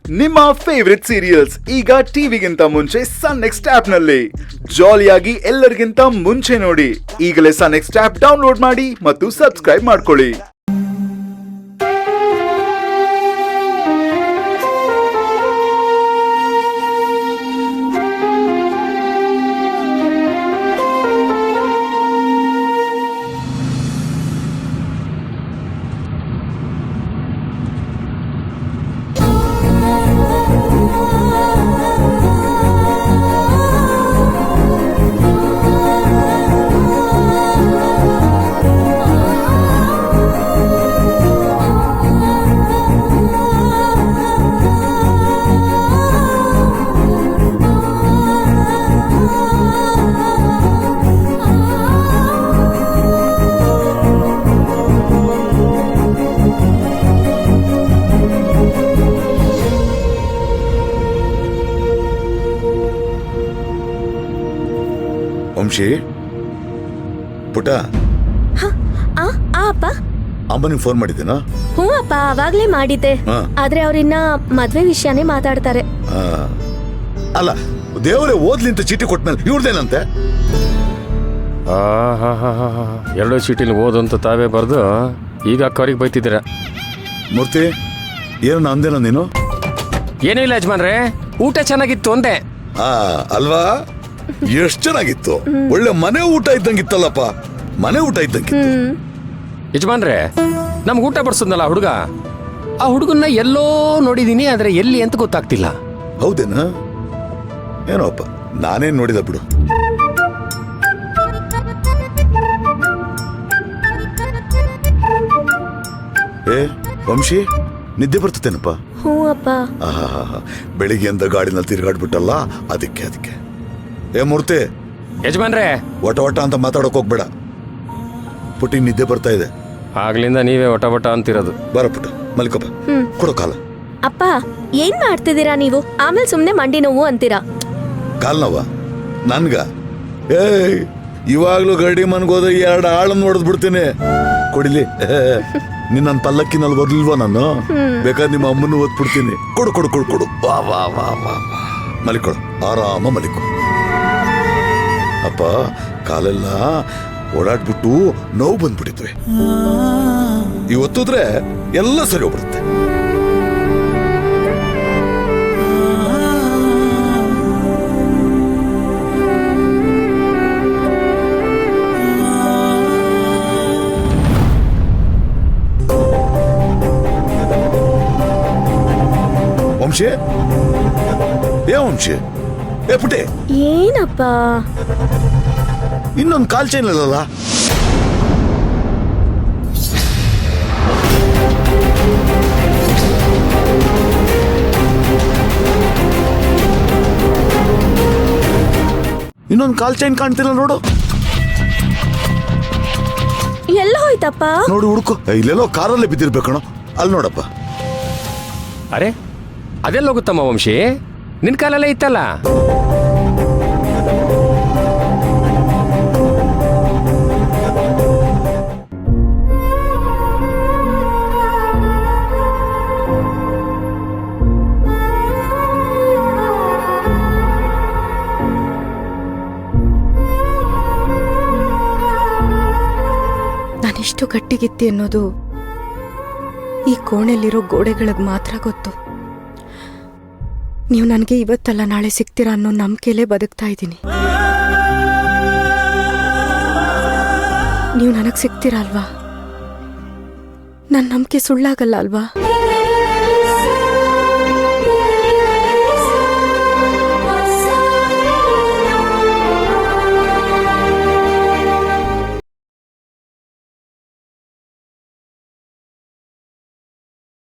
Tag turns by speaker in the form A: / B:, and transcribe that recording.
A: ನಿಮ್ಮ favourite serials ಈಗ ಟಿವಿಗಿಂತ ಮುಂಚೆ ಸನ್ ನೆಕ್ಸ್ಟ್ ಆಪ್ ನಲ್ಲಿ ಜಾಲಿಯಾಗಿ ಎಲ್ಲರಿಗಿಂತ ಮುಂಚೆ ನೋಡಿ. ಈಗಲೇ ಸನ್ ನೆಕ್ಸ್ಟ್ ಆಪ್ ಡೌನ್ಲೋಡ್ ಮಾಡಿ ಮತ್ತು ಸಬ್ಸ್ಕ್ರೈಬ್ ಮಾಡ್ಕೊಳ್ಳಿ.
B: ವಂಶಿ ಪುಟ
C: ಅಪ್ಪ
B: ಅಮ್ಮನಿಗೆ ಫೋನ್ ಮಾಡಿದ್ದೇನಾ?
C: ಹ್ಞೂ ಅಪ್ಪ, ಅವಾಗ್ಲೇ ಮಾಡಿದ್ದೆ. ಆದ್ರೆ ಅವ್ರಿನ್ನ ಮದ್ವೆ ವಿಷಯನೇ ಮಾತಾಡ್ತಾರೆ.
B: ಅಲ್ಲ, ದೇವರೇ ಓದ್ಲಿ ಅಂತ ಚೀಟಿ ಕೊಟ್ಮೇಲೆ ಇವ್ರದೇನಂತೆ?
D: ಎರಡೂ ಚೀಟಿಲಿ ಓದಂತ ತಾವೇ ಬರ್ದು ಈಗ ಅಕ್ಕವ್ರಿಗೆ ಬೈತಿದ್ದೀರ.
B: ಮೂರ್ತಿ, ಏನು ಅಂದೇನ ನೀನು?
D: ಏನೂ ಇಲ್ಲ ಯಜಮಾನ್ರೆ, ಊಟ ಚೆನ್ನಾಗಿತ್ತು ಅಂದೆ.
B: ಅಲ್ವಾ, ಎಷ್ಟ್ ಚೆನ್ನಾಗಿತ್ತು. ಒಳ್ಳೆ ಮನೆ ಊಟ ಇದ್ದಂಗಿತ್ತಲ್ಲಪ್ಪ, ಮನೆ ಊಟ ಇದ್ದಂಗಿತ್ತು.
D: ಯಜಮಾನ್ರೆ, ನಮ್ಗೆ ಊಟ ಬಡಿಸಿದ್ನಲ್ಲ ಹುಡುಗ, ಆ ಹುಡುಗನ್ನ ಎಲ್ಲೋ ನೋಡಿದೀನಿ, ಆದ್ರೆ ಎಲ್ಲಿ ಅಂತ ಗೊತ್ತಾಗ್ತಿಲ್ಲ.
B: ಹೌದೇನಾ? ಏನೋಪ್ಪ, ನಾನೇನ್ ನೋಡಿದ ಬಿಡು. ಏ ವಂಶಿ, ನಿದ್ದೆ ಬರ್ತತೇನಪ್ಪ?
C: ಹ್ಞೂ ಅಪ್ಪ.
B: ಬೆಳಿಗ್ಗೆಯಿಂದ ಗಾಡಿನಲ್ಲಿ ತಿರ್ಗಾಡ್ಬಿಟ್ಟಲ್ಲ, ಅದಕ್ಕೆ. ಏ ಮೂರ್ತಿ,
D: ಯಜಮಾನ್ರೆ,
B: ಒಟ ಅಂತ ಮಾತಾಡಕ್ ಹೋಗ್ಬೇಡ. ಪುಟ್ಟಿ ನಿದ್ದೆ ಬರ್ತಾ ಇದೆ.
D: ಆಗ್ಲಿಂದ ನೀವೇ ಒಟ ಅಂತಿರೋದು.
B: ಬರ ಪುಟ್ಟ, ಮಲ್ಕೊಬ, ಕೊಡೋ ಕಾಲ.
C: ಅಪ್ಪ, ಏನ್ ಮಾಡ್ತಿದ್ದೀರಾ ನೀವು? ಆಮೇಲೆ ಸುಮ್ನೆ ಮಂಡಿ ನೋವು ಅಂತೀರಾ.
B: ಕಾಲ್ ನೋವ ನನ್ಗ? ಏಯ್, ಇವಾಗ್ಲೂ ಗಡಿ ಮನ್ಗೋದ 2 ಆಳನ್ನು ಹೊಡೆದ್ ಬಿಡ್ತೀನಿ. ಕೊಡಿಲಿ, ನಿನ್ನ ಪಲ್ಲಕ್ಕಿನಲ್ಲಿ ಬರ್ಲಿಲ್ವಾ ನಾನು? ಬೇಕಾದ್ರೆ ನಿಮ್ಮ ಅಮ್ಮನ್ನು ಓದ್ಬಿಡ್ತೀನಿ. ಕೊಡು. ವಾ ಮಲಿಕೊಡು, ಆರಾಮ ಮಲಿಕೊ. ಅಪ್ಪ, ಕಾಲೆಲ್ಲ ಓಡಾಡ್ಬಿಟ್ಟು ನೋವು ಬಂದ್ಬಿಟ್ಟಿದ್ವಿ. ಇವತ್ತಿದ್ರೆ ಎಲ್ಲ ಸರಿ ಹೋಗ್ಬಿಡುತ್ತೆ. ವಂಶಿ, ವಂಶಿ, ಏ ಪುಟ್ಟೆ,
C: ಏನಪ್ಪ?
B: ಇನ್ನೊಂದು ಕಾಲ್ ಚೈನ್ ಇಲ್ಲಲ್ಲ? ಇನ್ನೊಂದು ಕಾಲ್ ಚೈನ್ ಕಾಣ್ತಿಲ್ಲ ನೋಡು.
C: ಎಲ್ಲ ಹೋಯ್ತಪ್ಪ?
B: ನೋಡು, ಹುಡುಕು. ಇಲ್ಲೆಲ್ಲೋ ಕಾರಲ್ಲೇ ಬಿದ್ದಿರ್ಬೇಕಣ. ಅಲ್ಲಿ ನೋಡಪ್ಪ.
D: ಅರೆ, ಅದೆಲ್ಲ ಹೋಗುತ್ತಮ್ಮ ವಂಶಿ, ನಿನ್ ಕಾಲೆಲ್ಲ ಇತ್ತಲ್ಲ.
E: ನಾನೆಷ್ಟು ಗಟ್ಟಿಗಿತ್ತಿ ಅನ್ನೋದು ಈ ಕೋಣೆಯಲ್ಲಿರೋ ಗೋಡೆಗಳಿಗೆ ಮಾತ್ರ ಗೊತ್ತು. ನೀವು ನನಗೆ ಇವತ್ತಲ್ಲ ನಾಳೆ ಸಿಗ್ತೀರಾ ಅನ್ನೋ ನಂಬಿಕೆಯಲ್ಲೇ ಬದುಕ್ತಾ ಇದ್ದೀನಿ. ನೀವು ನನಗೆ ಸಿಗ್ತೀರಾ ಅಲ್ವಾ? ನನ್ನ ನಂಬಿಕೆ ಸುಳ್ಳಾಗಲ್ಲ ಅಲ್ವಾ?